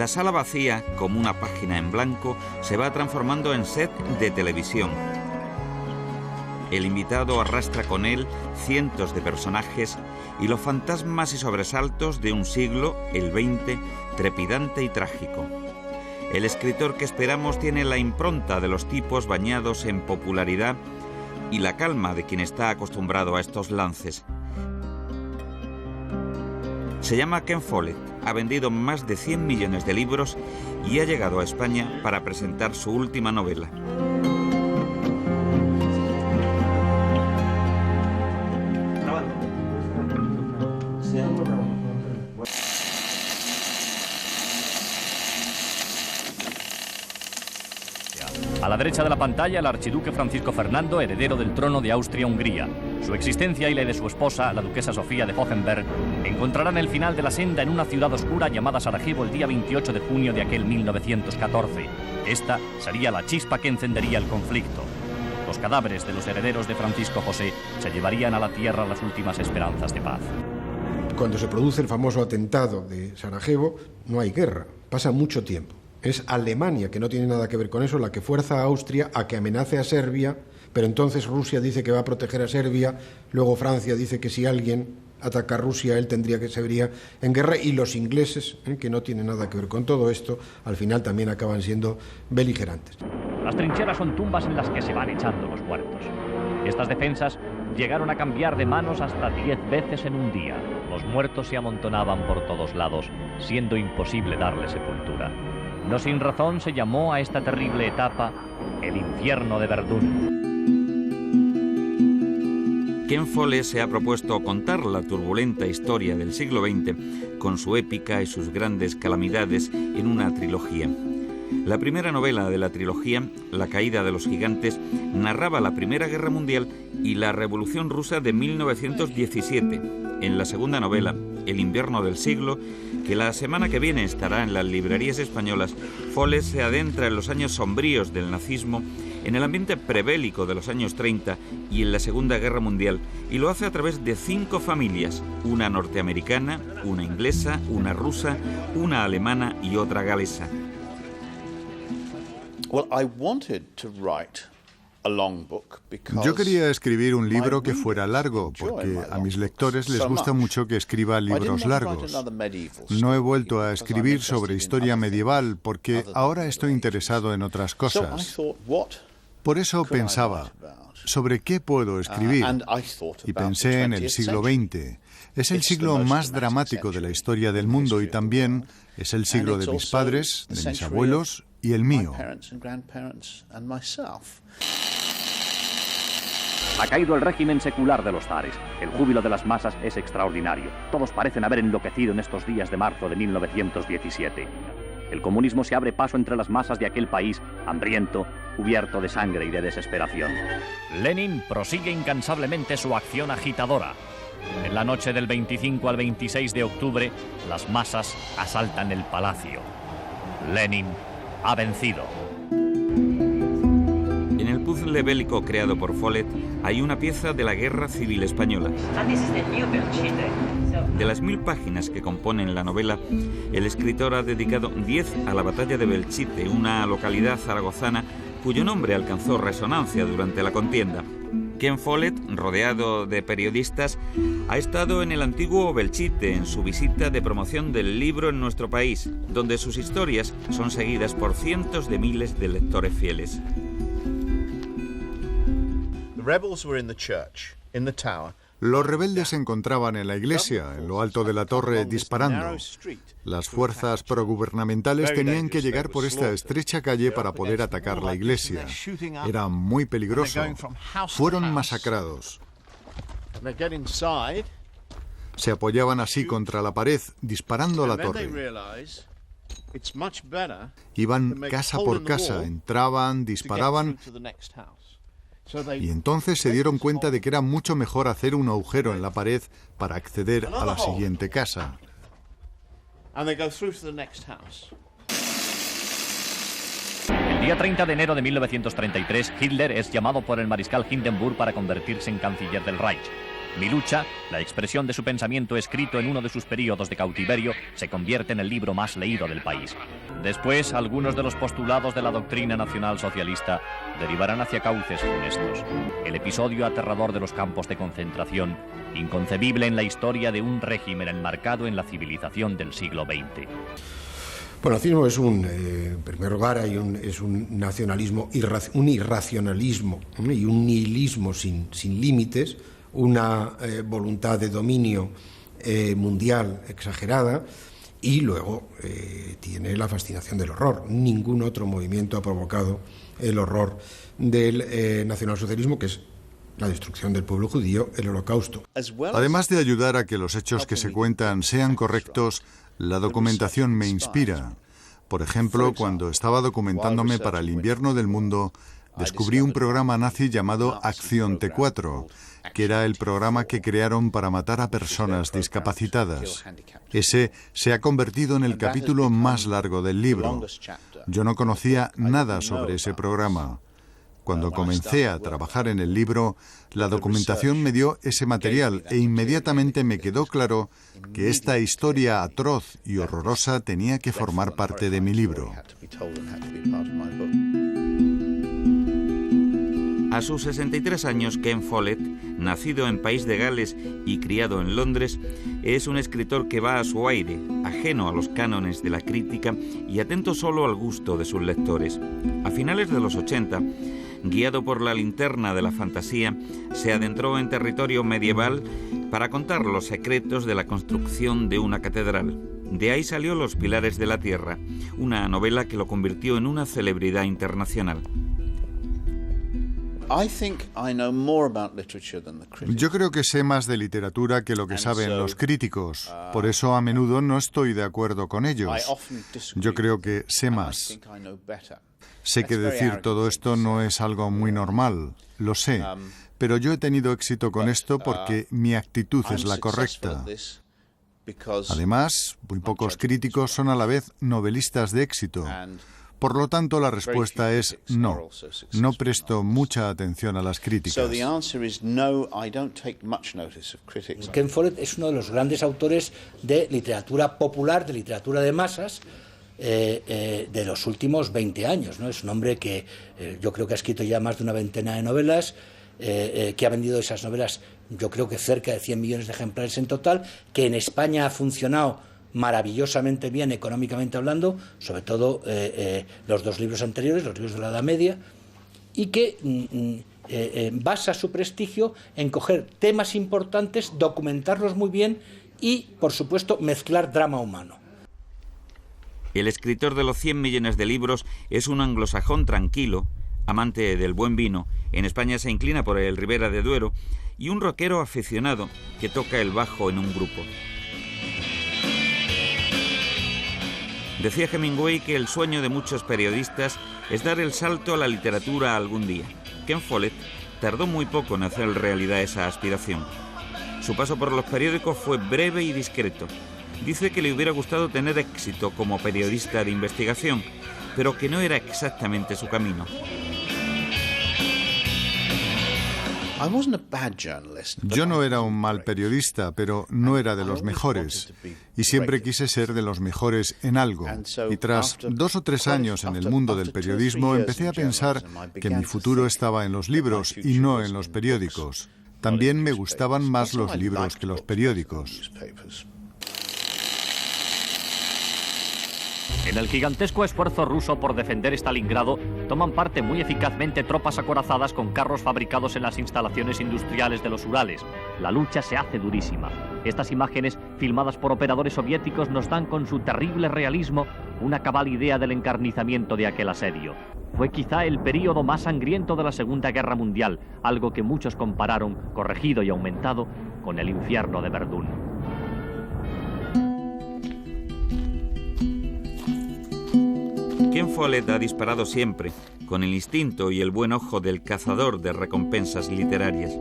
La sala vacía, como una página en blanco, se va transformando en set de televisión. El invitado arrastra con él cientos de personajes y los fantasmas y sobresaltos de un siglo, el XX, trepidante y trágico. El escritor que esperamos tiene la impronta de los tipos bañados en popularidad y la calma de quien está acostumbrado a estos lances. Se llama Ken Follett, ha vendido más de 100 millones de libros y ha llegado a España para presentar su última novela. A la derecha de la pantalla, el archiduque Francisco Fernando, heredero del trono de Austria-Hungría. Su existencia y la de su esposa, la duquesa Sofía de Hohenberg, encontrarán el final de la senda en una ciudad oscura llamada Sarajevo el día 28 de junio de aquel 1914. Esta sería la chispa que encendería el conflicto. Los cadáveres de los herederos de Francisco José se llevarían a la tierra las últimas esperanzas de paz. Cuando se produce el famoso atentado de Sarajevo, no hay guerra, pasa mucho tiempo. Es Alemania, que no tiene nada que ver con eso, la que fuerza a Austria a que amenace a Serbia, pero entonces Rusia dice que va a proteger a Serbia, luego Francia dice que si alguien ataca a Rusia, él tendría que se vería en guerra, y los ingleses, que no tienen nada que ver con todo esto, al final también acaban siendo beligerantes. Las trincheras son tumbas en las que se van echando los muertos. Estas defensas llegaron a cambiar de manos hasta 10 veces en un día. Los muertos se amontonaban por todos lados, siendo imposible darle sepultura. No sin razón se llamó a esta terrible etapa el infierno de Verdún. Ken Follett se ha propuesto contar la turbulenta historia del siglo XX con su épica y sus grandes calamidades en una trilogía. La primera novela de la trilogía, La caída de los gigantes, narraba la Primera Guerra Mundial y la Revolución Rusa de 1917. En la segunda novela, El invierno del siglo, que la semana que viene estará en las librerías españolas, Follett se adentra en los años sombríos del nazismo, en el ambiente prebélico de los años 30 y en la Segunda Guerra Mundial, y lo hace a través de 5 familias, una norteamericana, una inglesa, una rusa, una alemana y otra galesa. Yo quería escribir un libro que fuera largo, porque a mis lectores les gusta mucho que escriba libros largos. No he vuelto a escribir sobre historia medieval, porque ahora estoy interesado en otras cosas. Por eso pensaba, ¿sobre qué puedo escribir? Y pensé en el siglo XX. Es el siglo más dramático de la historia del mundo y también es el siglo de mis padres, de mis abuelos y el mío. Ha caído el régimen secular de los zares. El júbilo de las masas es extraordinario. Todos parecen haber enloquecido en estos días de marzo de 1917. El comunismo se abre paso entre las masas de aquel país, hambriento, cubierto de sangre y de desesperación. Lenin prosigue incansablemente su acción agitadora. En la noche del 25 al 26 de octubre, las masas asaltan el palacio. Lenin ha vencido. En el puzzle bélico creado por Follett hay una pieza de la Guerra Civil Española. De las 1000 páginas que componen la novela, el escritor ha dedicado 10 a la batalla de Belchite, una localidad zaragozana cuyo nombre alcanzó resonancia durante la contienda. Ken Follett, rodeado de periodistas, ha estado en el antiguo Belchite en su visita de promoción del libro en nuestro país, donde sus historias son seguidas por cientos de miles de lectores fieles. Los rebeldes se encontraban en la iglesia, en lo alto de la torre, disparando. Las fuerzas progubernamentales tenían que llegar por esta estrecha calle para poder atacar la iglesia. Era muy peligroso. Fueron masacrados. Se apoyaban así contra la pared, disparando a la torre. Iban casa por casa, entraban, disparaban, y entonces se dieron cuenta de que era mucho mejor hacer un agujero en la pared para acceder a la siguiente casa. El día 30 de enero de 1933, Hitler es llamado por el mariscal Hindenburg para convertirse en canciller del Reich. Mi lucha, la expresión de su pensamiento escrito en uno de sus períodos de cautiverio, se convierte en el libro más leído del país. Después, algunos de los postulados de la doctrina nacional socialista derivarán hacia cauces funestos. El episodio aterrador de los campos de concentración, inconcebible en la historia de un régimen enmarcado en la civilización del siglo XX. Bueno, el nazismo es en primer lugar, es un nacionalismo, un irracionalismo y un nihilismo sin límites, una voluntad de dominio mundial exagerada, y luego tiene la fascinación del horror. Ningún otro movimiento ha provocado el horror del nacionalsocialismo, que es la destrucción del pueblo judío, el Holocausto. Además de ayudar a que los hechos que se cuentan sean correctos, la documentación me inspira. Por ejemplo, cuando estaba documentándome para El invierno del mundo, descubrí un programa nazi llamado Acción T4, que era el programa que crearon para matar a personas discapacitadas. Ese se ha convertido en el capítulo más largo del libro. Yo no conocía nada sobre ese programa. Cuando comencé a trabajar en el libro, la documentación me dio ese material e inmediatamente me quedó claro que esta historia atroz y horrorosa tenía que formar parte de mi libro. A sus 63 años, Ken Follett, nacido en País de Gales y criado en Londres, es un escritor que va a su aire, ajeno a los cánones de la crítica y atento solo al gusto de sus lectores. A finales de los 80, guiado por la linterna de la fantasía, se adentró en territorio medieval para contar los secretos de la construcción de una catedral. De ahí salió Los Pilares de la Tierra, una novela que lo convirtió en una celebridad internacional. Yo creo que sé más de literatura que lo que saben los críticos. Por eso a menudo no estoy de acuerdo con ellos. Yo creo que sé más. Sé que decir todo esto no es algo muy normal, lo sé. Pero yo he tenido éxito con esto porque mi actitud es la correcta. Además, muy pocos críticos son a la vez novelistas de éxito. Por lo tanto, la respuesta es no. No presto mucha atención a las críticas. Ken Follett es uno de los grandes autores de literatura popular, de literatura de masas, de los últimos 20 años, ¿no? Es un hombre que yo creo que ha escrito ya más de una veintena de novelas, que ha vendido esas novelas, yo creo que cerca de 100 millones de ejemplares en total, que en España ha funcionado maravillosamente bien económicamente hablando, sobre todo los dos libros anteriores, los libros de la Edad Media, y que basa su prestigio en coger temas importantes, documentarlos muy bien y, por supuesto, mezclar drama humano. El escritor de los 100 millones de libros es un anglosajón tranquilo, amante del buen vino, en España se inclina por el Ribera de Duero, y un rockero aficionado que toca el bajo en un grupo. Decía Hemingway que el sueño de muchos periodistas es dar el salto a la literatura algún día. Ken Follett tardó muy poco en hacer realidad esa aspiración. Su paso por los periódicos fue breve y discreto. Dice que le hubiera gustado tener éxito como periodista de investigación, pero que no era exactamente su camino. Yo no era un mal periodista, pero no era de los mejores. Y siempre quise ser de los mejores en algo. Y tras 2 o 3 años en el mundo del periodismo, empecé a pensar que mi futuro estaba en los libros y no en los periódicos. También me gustaban más los libros que los periódicos. En el gigantesco esfuerzo ruso por defender Stalingrado, toman parte muy eficazmente tropas acorazadas con carros fabricados en las instalaciones industriales de los Urales. La lucha se hace durísima. Estas imágenes, filmadas por operadores soviéticos, nos dan con su terrible realismo una cabal idea del encarnizamiento de aquel asedio. Fue quizá el período más sangriento de la Segunda Guerra Mundial, algo que muchos compararon, corregido y aumentado, con el infierno de Verdún. Ken Follett ha disparado siempre, con el instinto y el buen ojo del cazador de recompensas literarias.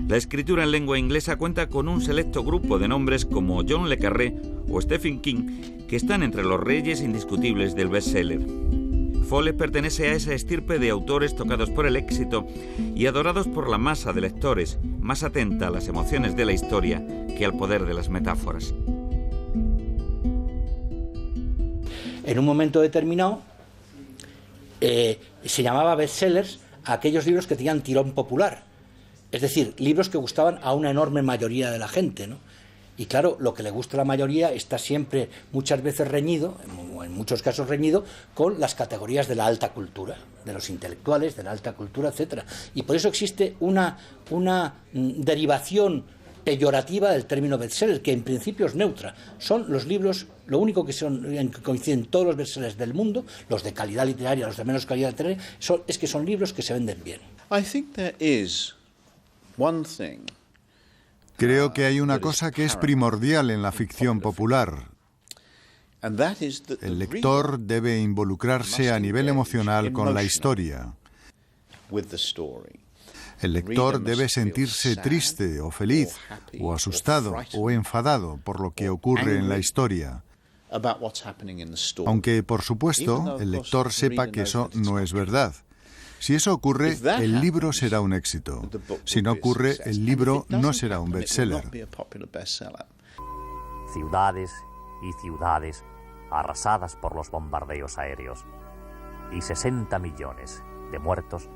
La escritura en lengua inglesa cuenta con un selecto grupo de nombres como John le Carré o Stephen King, que están entre los reyes indiscutibles del bestseller. Follett pertenece a esa estirpe de autores tocados por el éxito y adorados por la masa de lectores, más atenta a las emociones de la historia que al poder de las metáforas. En un momento determinado se llamaba bestsellers a aquellos libros que tenían tirón popular, es decir, libros que gustaban a una enorme mayoría de la gente, ¿no? Y claro, lo que le gusta a la mayoría está siempre, muchas veces reñido, en muchos casos reñido, con las categorías de la alta cultura, de los intelectuales, de la alta cultura, etc. Y por eso existe una derivación peyorativa del término bestseller, que en principio es neutra. Son los libros, lo único que coinciden todos los bestsellers del mundo, los de calidad literaria, los de menos calidad literaria, es que son libros que se venden bien. Creo que hay una cosa que es primordial en la ficción popular. El lector debe involucrarse a nivel emocional con la historia. El lector debe sentirse triste o feliz, o asustado o enfadado por lo que ocurre en la historia. Aunque, por supuesto, el lector sepa que eso no es verdad. Si eso ocurre, el libro será un éxito. Si no ocurre, el libro no será un bestseller. Ciudades y ciudades arrasadas por los bombardeos aéreos y 60 millones de muertos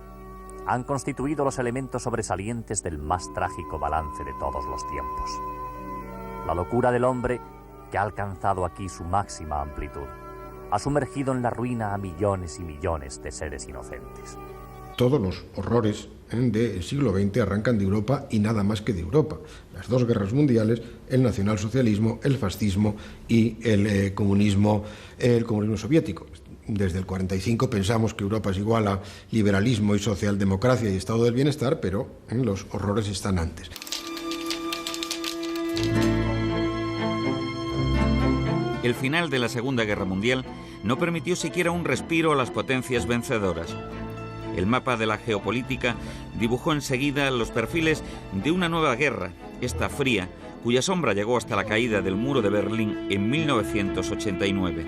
han constituido los elementos sobresalientes del más trágico balance de todos los tiempos. La locura del hombre, que ha alcanzado aquí su máxima amplitud, ha sumergido en la ruina a millones y millones de seres inocentes. Todos los horrores del siglo XX arrancan de Europa y nada más que de Europa. Las dos guerras mundiales, el nacionalsocialismo, el fascismo y el comunismo soviético. Desde el 45 pensamos que Europa es igual a liberalismo y socialdemocracia y estado del bienestar, pero los horrores están antes. El final de la Segunda Guerra Mundial no permitió siquiera un respiro a las potencias vencedoras. El mapa de la geopolítica dibujó enseguida los perfiles de una nueva guerra, esta fría, cuya sombra llegó hasta la caída del muro de Berlín en 1989.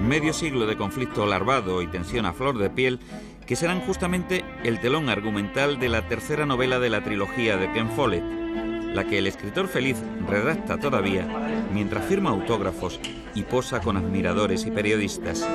Medio siglo de conflicto larvado y tensión a flor de piel que serán justamente el telón argumental de la tercera novela de la trilogía de Ken Follett, la que el escritor feliz redacta todavía mientras firma autógrafos y posa con admiradores y periodistas.